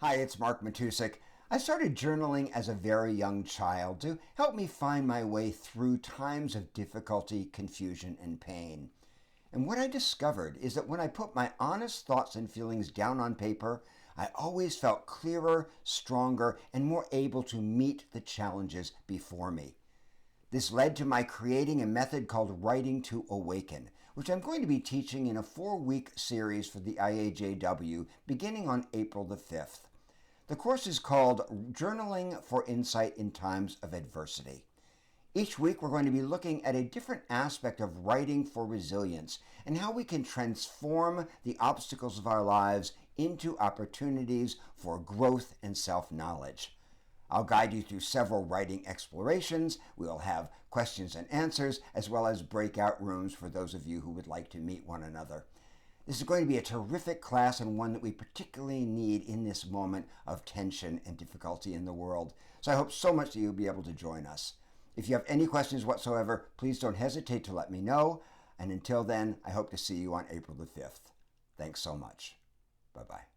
Hi, it's Mark Matousek. I started journaling as a very young child to help me find my way through times of difficulty, confusion, and pain. And what I discovered is that when I put my honest thoughts and feelings down on paper, I always felt clearer, stronger, and more able to meet the challenges before me. This led to my creating a method called Writing to Awaken, which I'm going to be teaching in a 4-week series for the IAJW beginning on April the 5th. The course is called Journaling for Insight in Times of Adversity. Each week we're going to be looking at a different aspect of writing for resilience and how we can transform the obstacles of our lives into opportunities for growth and self-knowledge. I'll guide you through several writing explorations. We'll have questions and answers, as well as breakout rooms for those of you who would like to meet one another. This is going to be a terrific class and one that we particularly need in this moment of tension and difficulty in the world. So I hope so much that you'll be able to join us. If you have any questions whatsoever, please don't hesitate to let me know. And until then, I hope to see you on April the 5th. Thanks so much. Bye-bye.